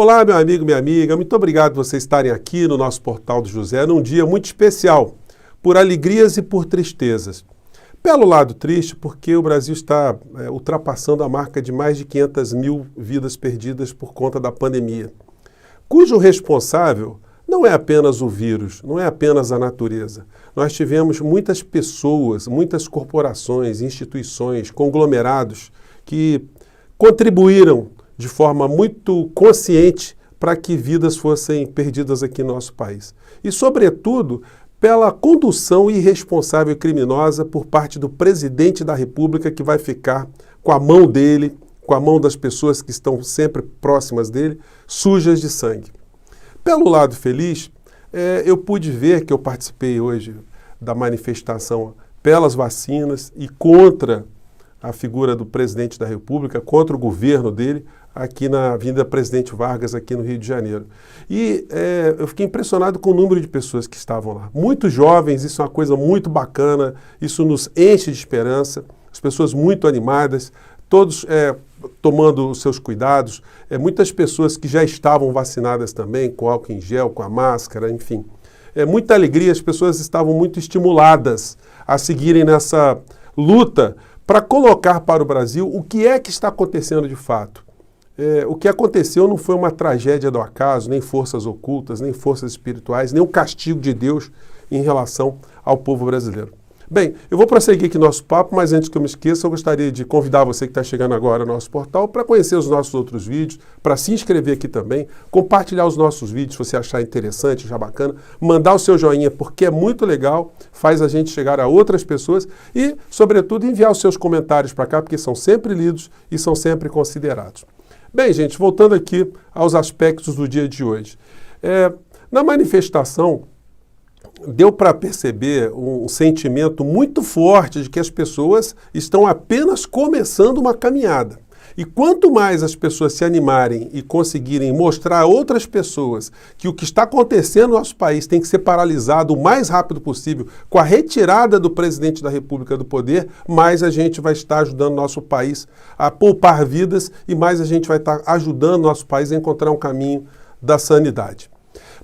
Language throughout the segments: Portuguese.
Olá, meu amigo, minha amiga, muito obrigado por vocês estarem aqui no nosso Portal do José num dia muito especial, por alegrias e por tristezas. Pelo lado triste, porque o Brasil está ultrapassando a marca de mais de 500 mil vidas perdidas por conta da pandemia, cujo responsável não é apenas o vírus, não é apenas a natureza. Nós tivemos muitas pessoas, muitas corporações, instituições, conglomerados que contribuíram de forma muito consciente para que vidas fossem perdidas aqui no nosso país. E, sobretudo, pela condução irresponsável e criminosa por parte do presidente da República, que vai ficar com a mão dele, com a mão das pessoas que estão sempre próximas dele, sujas de sangue. Pelo lado feliz, eu pude ver que eu participei hoje da manifestação pelas vacinas e contra a figura do presidente da República, contra o governo dele, aqui na Avenida Presidente Vargas, aqui no Rio de Janeiro. E eu fiquei impressionado com o número de pessoas que estavam lá. Muito jovens, isso é uma coisa muito bacana, isso nos enche de esperança, as pessoas muito animadas, todos tomando os seus cuidados, muitas pessoas que já estavam vacinadas também, com álcool em gel, com a máscara, enfim. Muita alegria, as pessoas estavam muito estimuladas a seguirem nessa luta para colocar para o Brasil o que é que está acontecendo de fato. O que aconteceu não foi uma tragédia do acaso, nem forças ocultas, nem forças espirituais, nem um castigo de Deus em relação ao povo brasileiro. Bem, eu vou prosseguir aqui nosso papo, mas antes que eu me esqueça, eu gostaria de convidar você que está chegando agora no nosso portal para conhecer os nossos outros vídeos, para se inscrever aqui também, compartilhar os nossos vídeos se você achar interessante, achar bacana, mandar o seu joinha porque é muito legal, faz a gente chegar a outras pessoas e, sobretudo, enviar os seus comentários para cá, porque são sempre lidos e são sempre considerados. Bem, gente, voltando aqui aos aspectos do dia de hoje. Na manifestação, deu para perceber um sentimento muito forte de que as pessoas estão apenas começando uma caminhada. E quanto mais as pessoas se animarem e conseguirem mostrar a outras pessoas que o que está acontecendo no nosso país tem que ser paralisado o mais rápido possível com a retirada do presidente da República do poder, mais a gente vai estar ajudando nosso país a poupar vidas e mais a gente vai estar ajudando nosso país a encontrar um caminho da sanidade.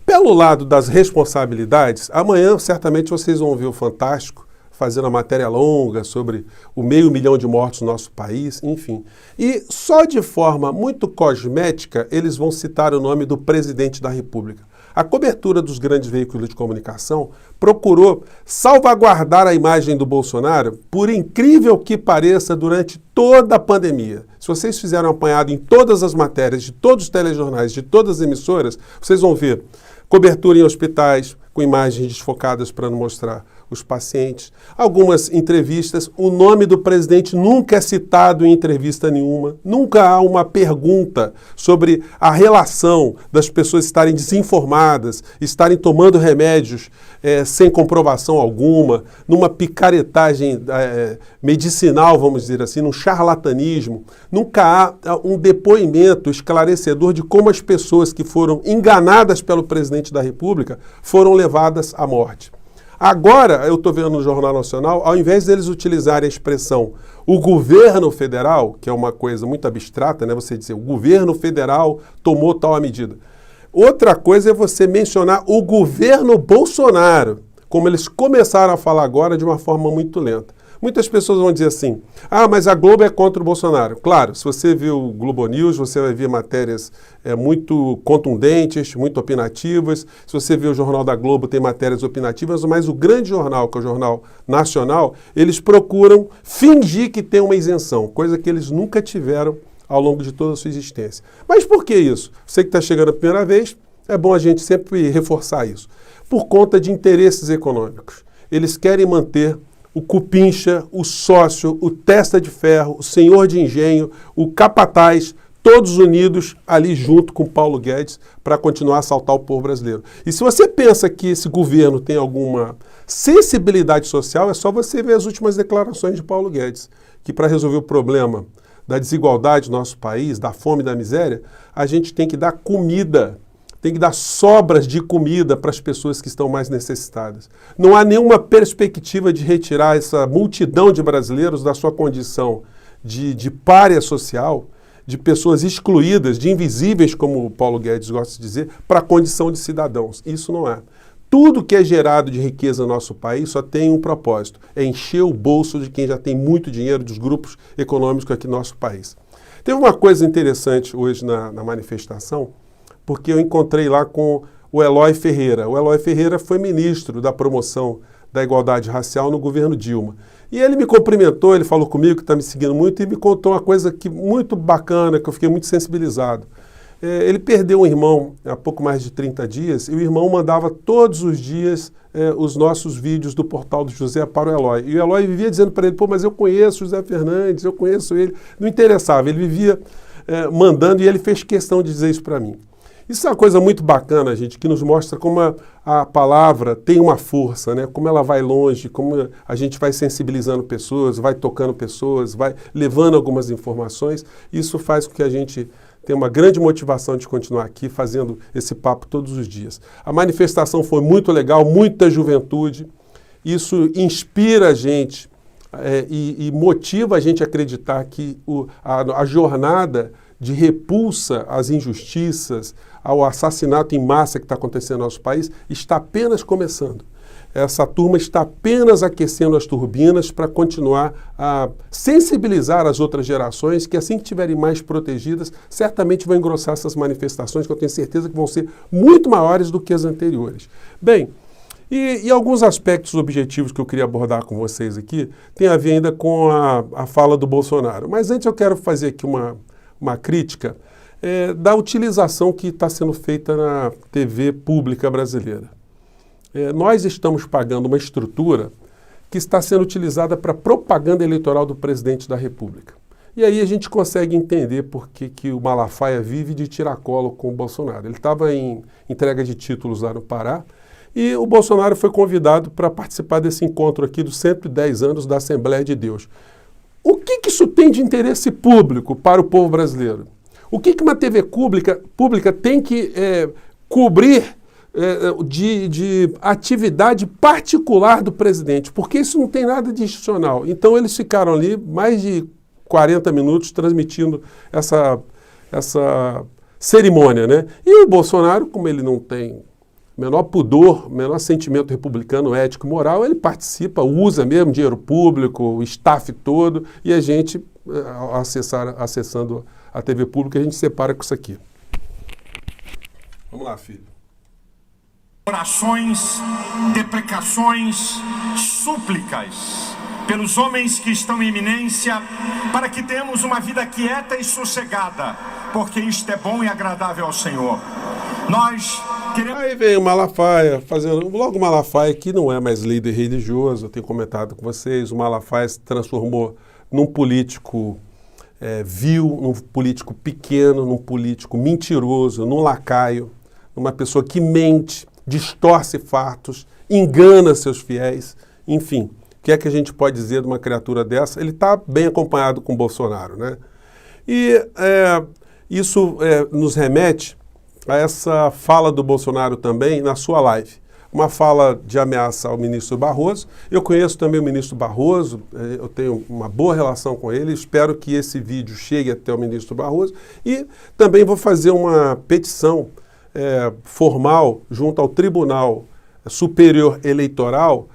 Pelo lado das responsabilidades, amanhã certamente vocês vão ver o Fantástico fazendo uma matéria longa sobre o 500 mil de mortos no nosso país, enfim. E só de forma muito cosmética eles vão citar o nome do presidente da República. A cobertura dos grandes veículos de comunicação procurou salvaguardar a imagem do Bolsonaro, por incrível que pareça, durante toda a pandemia. Se vocês fizeram um apanhado em todas as matérias, de todos os telejornais, de todas as emissoras, vocês vão ver cobertura em hospitais, com imagens desfocadas para não mostrar os pacientes. Algumas entrevistas, o nome do presidente nunca é citado em entrevista nenhuma. Nunca há uma pergunta sobre a relação das pessoas estarem desinformadas, estarem tomando remédios sem comprovação alguma, numa picaretagem medicinal, vamos dizer assim, num charlatanismo. Nunca há um depoimento esclarecedor de como as pessoas que foram enganadas pelo presidente da República foram levadas à morte. Agora, eu estou vendo no Jornal Nacional, ao invés deles utilizarem a expressão o governo federal, que é uma coisa muito abstrata, né? Você dizer o governo federal tomou tal medida. Outra coisa é você mencionar o governo Bolsonaro, como eles começaram a falar agora de uma forma muito lenta. Muitas pessoas vão dizer assim, mas a Globo é contra o Bolsonaro. Claro, se você viu o Globo News, você vai ver matérias muito contundentes, muito opinativas. Se você viu o Jornal da Globo, tem matérias opinativas, mas o grande jornal, que é o Jornal Nacional, eles procuram fingir que tem uma isenção, coisa que eles nunca tiveram ao longo de toda a sua existência. Mas por que isso? Você que está chegando a primeira vez, é bom a gente sempre reforçar isso. Por conta de interesses econômicos. Eles querem manter o cupincha, o sócio, o testa de ferro, o senhor de engenho, o capataz, todos unidos ali junto com Paulo Guedes para continuar a assaltar o povo brasileiro. E se você pensa que esse governo tem alguma sensibilidade social, é só você ver as últimas declarações de Paulo Guedes, que para resolver o problema da desigualdade no nosso país, da fome e da miséria, a gente tem que dar comida, tem que dar sobras de comida para as pessoas que estão mais necessitadas. Não há nenhuma perspectiva de retirar essa multidão de brasileiros da sua condição de pária social, de pessoas excluídas, de invisíveis, como o Paulo Guedes gosta de dizer, para a condição de cidadãos. Isso não é. Tudo que é gerado de riqueza no nosso país só tem um propósito, é encher o bolso de quem já tem muito dinheiro, dos grupos econômicos aqui no nosso país. Teve uma coisa interessante hoje na manifestação, porque eu encontrei lá com o Eloy Ferreira. O Eloy Ferreira foi ministro da promoção da igualdade racial no governo Dilma. E ele me cumprimentou, ele falou comigo que está me seguindo muito e me contou uma coisa muito bacana, que eu fiquei muito sensibilizado. Ele perdeu um irmão há pouco mais de 30 dias e o irmão mandava todos os dias os nossos vídeos do Portal do José para o Eloy. E o Eloy vivia dizendo para ele, pô, mas eu conheço o José Fernandes, eu conheço ele. Não interessava, ele vivia mandando e ele fez questão de dizer isso para mim. Isso é uma coisa muito bacana, gente, que nos mostra como a palavra tem uma força, né? Como ela vai longe, como a gente vai sensibilizando pessoas, vai tocando pessoas, vai levando algumas informações. Isso faz com que a gente tenha uma grande motivação de continuar aqui fazendo esse papo todos os dias. A manifestação foi muito legal, muita juventude. Isso inspira a gente e motiva a gente a acreditar que a jornada de repulsa às injustiças, ao assassinato em massa que está acontecendo no nosso país, está apenas começando. Essa turma está apenas aquecendo as turbinas para continuar a sensibilizar as outras gerações que, assim que estiverem mais protegidas, certamente vão engrossar essas manifestações que eu tenho certeza que vão ser muito maiores do que as anteriores. Bem, e alguns aspectos objetivos que eu queria abordar com vocês aqui tem a ver ainda com a fala do Bolsonaro. Mas antes eu quero fazer aqui uma crítica da utilização que está sendo feita na TV pública brasileira. Nós estamos pagando uma estrutura que está sendo utilizada para propaganda eleitoral do presidente da República. E aí a gente consegue entender por que o Malafaia vive de tiracolo com o Bolsonaro. Ele estava em entrega de títulos lá no Pará e o Bolsonaro foi convidado para participar desse encontro aqui dos 110 anos da Assembleia de Deus. O que isso tem de interesse público para o povo brasileiro? O que uma TV pública tem que cobrir de atividade particular do presidente? Porque isso não tem nada de institucional. Então eles ficaram ali mais de 40 minutos transmitindo essa cerimônia, né? E o Bolsonaro, como ele não tem menor pudor, menor sentimento republicano, ético, moral, ele participa, usa mesmo dinheiro público, o staff todo, e a gente, acessando a TV pública, a gente separa com isso aqui. Vamos lá, filho. Orações, deprecações, súplicas pelos homens que estão em eminência, para que tenhamos uma vida quieta e sossegada, porque isto é bom e agradável ao Senhor. Nós queremos... Aí vem o Malafaia, logo o Malafaia, que não é mais líder religioso, eu tenho comentado com vocês, o Malafaia se transformou num político vil, num político pequeno, num político mentiroso, num lacaio, numa pessoa que mente, distorce fatos, engana seus fiéis, enfim. O que é que a gente pode dizer de uma criatura dessa? Ele está bem acompanhado com o Bolsonaro, né? E isso nos remete a essa fala do Bolsonaro também na sua live. Uma fala de ameaça ao ministro Barroso. Eu conheço também o ministro Barroso, eu tenho uma boa relação com ele, espero que esse vídeo chegue até o ministro Barroso. E também vou fazer uma petição formal junto ao Tribunal Superior Eleitoral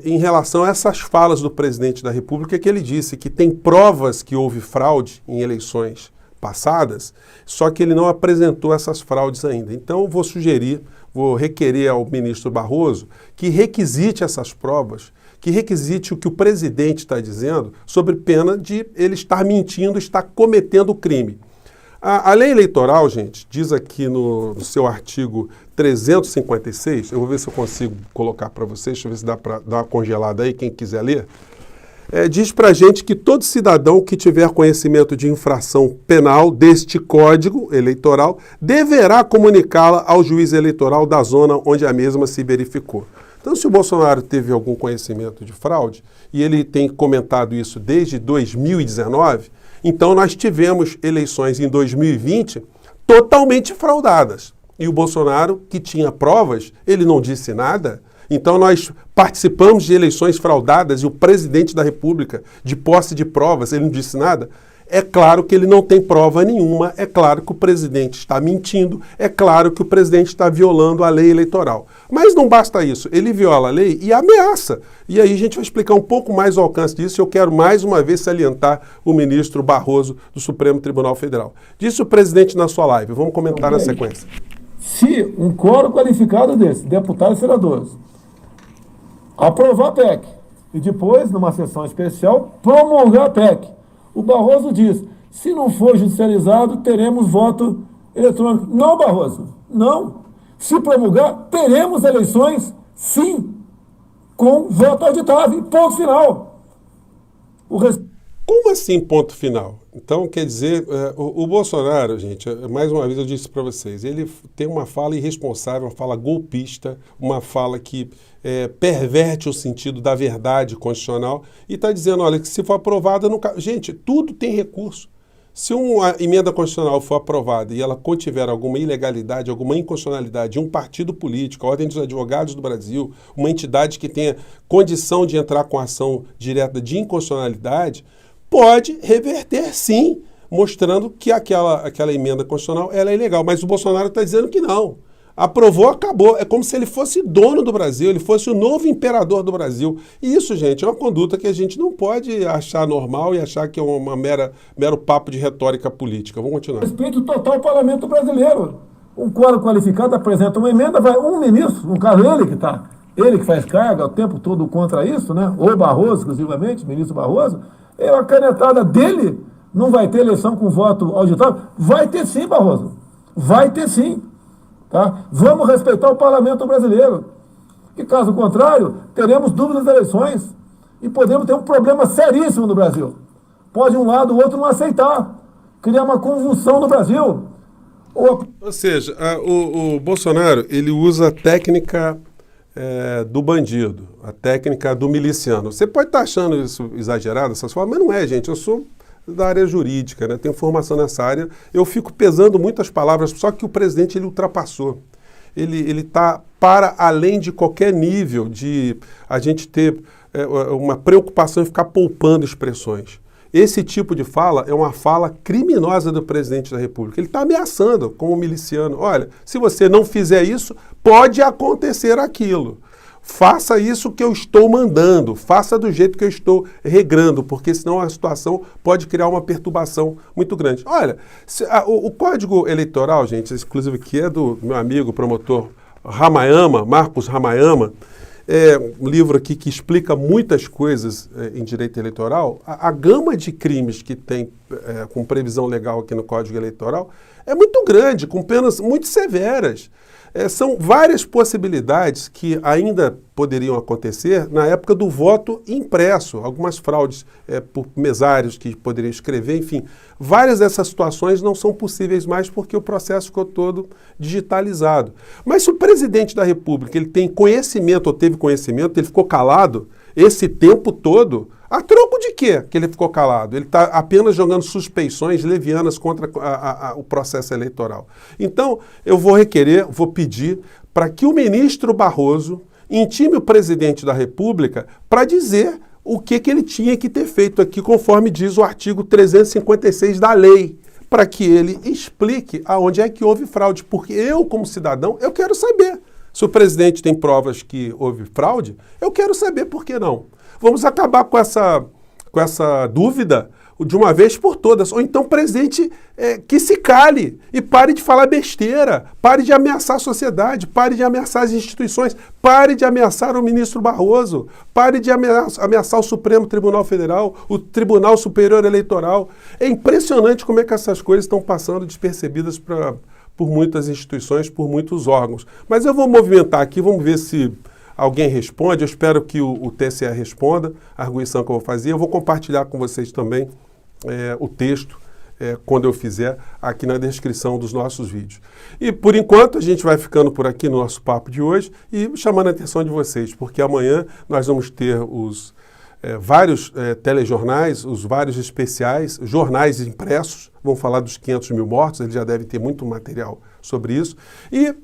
em relação a essas falas do presidente da República, que ele disse que tem provas que houve fraude em eleições passadas, só que ele não apresentou essas fraudes ainda. Então, vou requerer ao ministro Barroso que requisite essas provas, que requisite o que o presidente está dizendo, sobre pena de ele estar mentindo, estar cometendo crime. A lei eleitoral, gente, diz aqui no seu artigo 356, eu vou ver se eu consigo colocar para vocês, deixa eu ver se dá para dar uma congelada aí, quem quiser ler. Diz para a gente que todo cidadão que tiver conhecimento de infração penal deste Código Eleitoral deverá comunicá-la ao juiz eleitoral da zona onde a mesma se verificou. Então, se o Bolsonaro teve algum conhecimento de fraude, e ele tem comentado isso desde 2019, então nós tivemos eleições em 2020 totalmente fraudadas. E o Bolsonaro, que tinha provas, ele não disse nada. Então nós participamos de eleições fraudadas e o presidente da República, de posse de provas, ele não disse nada. É claro que ele não tem prova nenhuma, é claro que o presidente está mentindo, é claro que o presidente está violando a lei eleitoral. Mas não basta isso, ele viola a lei e ameaça. E aí a gente vai explicar um pouco mais o alcance disso. Eu quero mais uma vez salientar o ministro Barroso do Supremo Tribunal Federal. Disse o presidente na sua live, vamos comentar na sequência. Se um quórum qualificado desse, deputados e senadores, aprovar a PEC e depois, numa sessão especial, promulgar a PEC, o Barroso diz, se não for judicializado, teremos voto eletrônico. Não, Barroso, não. Se promulgar, teremos eleições, sim, com voto auditável. Ponto final. Como assim ponto final? Então, quer dizer, o Bolsonaro, gente, mais uma vez eu disse para vocês, ele tem uma fala irresponsável, uma fala golpista, uma fala que perverte o sentido da verdade constitucional e está dizendo, olha, que se for aprovada... Gente, tudo tem recurso. Se uma emenda constitucional for aprovada e ela contiver alguma ilegalidade, alguma inconstitucionalidade de um partido político, a Ordem dos Advogados do Brasil, uma entidade que tenha condição de entrar com ação direta de inconstitucionalidade, pode reverter, sim, mostrando que aquela emenda constitucional ela é ilegal. Mas o Bolsonaro está dizendo que não. Aprovou, acabou. É como se ele fosse dono do Brasil, ele fosse o novo imperador do Brasil. E isso, gente, é uma conduta que a gente não pode achar normal e achar que é uma mero papo de retórica política. Vamos continuar. Respeito total ao parlamento brasileiro. Um quórum qualificado apresenta uma emenda, vai um ministro, no caso ele que faz carga o tempo todo contra isso, né? Ou Barroso, exclusivamente, ministro Barroso, é a canetada dele, não vai ter eleição com voto auditável? Vai ter sim, Barroso. Vai ter sim. Tá? Vamos respeitar o parlamento brasileiro. E caso contrário, teremos dúvidas das eleições e podemos ter um problema seríssimo no Brasil. Pode um lado, o outro não aceitar. Criar uma convulsão no Brasil. Ou seja, o Bolsonaro, ele usa a técnica do bandido, a técnica do miliciano. Você pode estar achando isso exagerado, essas formas, mas não é, gente. Eu sou da área jurídica, né? Tenho formação nessa área. Eu fico pesando muitas palavras, só que o presidente ele ultrapassou. Ele está para além de qualquer nível de a gente ter uma preocupação em ficar poupando expressões. Esse tipo de fala é uma fala criminosa do presidente da República. Ele está ameaçando como miliciano. Olha, se você não fizer isso, pode acontecer aquilo. Faça isso que eu estou mandando, faça do jeito que eu estou regrando, porque senão a situação pode criar uma perturbação muito grande. Olha, o Código Eleitoral, gente, inclusive que é do meu amigo promotor Ramayama, Marcos Ramayama, é um livro aqui que explica muitas coisas em direito eleitoral. A gama de crimes que tem com previsão legal aqui no Código Eleitoral é muito grande, com penas muito severas. São várias possibilidades que ainda poderiam acontecer na época do voto impresso, algumas fraudes por mesários que poderiam escrever, enfim. Várias dessas situações não são possíveis mais porque o processo ficou todo digitalizado. Mas se o presidente da República ele tem conhecimento ou teve conhecimento, ele ficou calado esse tempo todo, a troco de quê que ele ficou calado? Ele está apenas jogando suspeições levianas contra o processo eleitoral. Então, eu vou pedir para que o ministro Barroso intime o presidente da República para dizer o que ele tinha que ter feito aqui, conforme diz o artigo 356 da lei, para que ele explique aonde é que houve fraude. Porque eu, como cidadão, eu quero saber. Se o presidente tem provas que houve fraude, eu quero saber por que não. Vamos acabar com essa dúvida de uma vez por todas. Ou então, presidente, que se cale e pare de falar besteira, pare de ameaçar a sociedade, pare de ameaçar as instituições, pare de ameaçar o ministro Barroso, pare de ameaçar o Supremo Tribunal Federal, o Tribunal Superior Eleitoral. É impressionante como é que essas coisas estão passando despercebidas por muitas instituições, por muitos órgãos. Mas eu vou movimentar aqui, vamos ver se alguém responde. Eu espero que o TSE responda a arguição que eu vou fazer. Eu vou compartilhar com vocês também o texto quando eu fizer aqui na descrição dos nossos vídeos. E por enquanto a gente vai ficando por aqui no nosso papo de hoje e chamando a atenção de vocês, porque amanhã nós vamos ter os vários telejornais, os vários especiais, jornais impressos, vão falar dos 500 mil mortos, eles já devem ter muito material sobre isso, e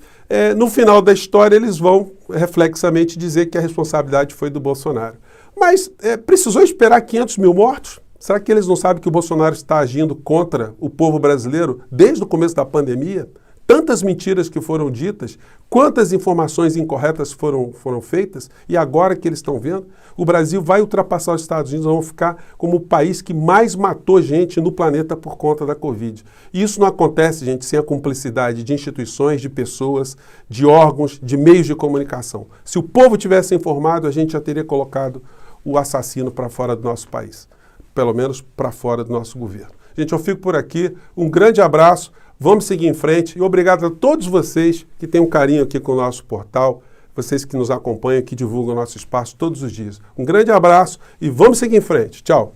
no final da história eles vão reflexamente dizer que a responsabilidade foi do Bolsonaro. Mas precisou esperar 500 mil mortos? Será que eles não sabem que o Bolsonaro está agindo contra o povo brasileiro desde o começo da pandemia? Tantas mentiras que foram ditas, quantas informações incorretas foram feitas, e agora que eles estão vendo, o Brasil vai ultrapassar os Estados Unidos, vão ficar como o país que mais matou gente no planeta por conta da Covid. E isso não acontece, gente, sem a cumplicidade de instituições, de pessoas, de órgãos, de meios de comunicação. Se o povo tivesse informado, a gente já teria colocado o assassino para fora do nosso país, pelo menos para fora do nosso governo. Gente, eu fico por aqui, um grande abraço, vamos seguir em frente e obrigado a todos vocês que têm um carinho aqui com o nosso portal, vocês que nos acompanham, que divulgam o nosso espaço todos os dias. Um grande abraço e vamos seguir em frente. Tchau!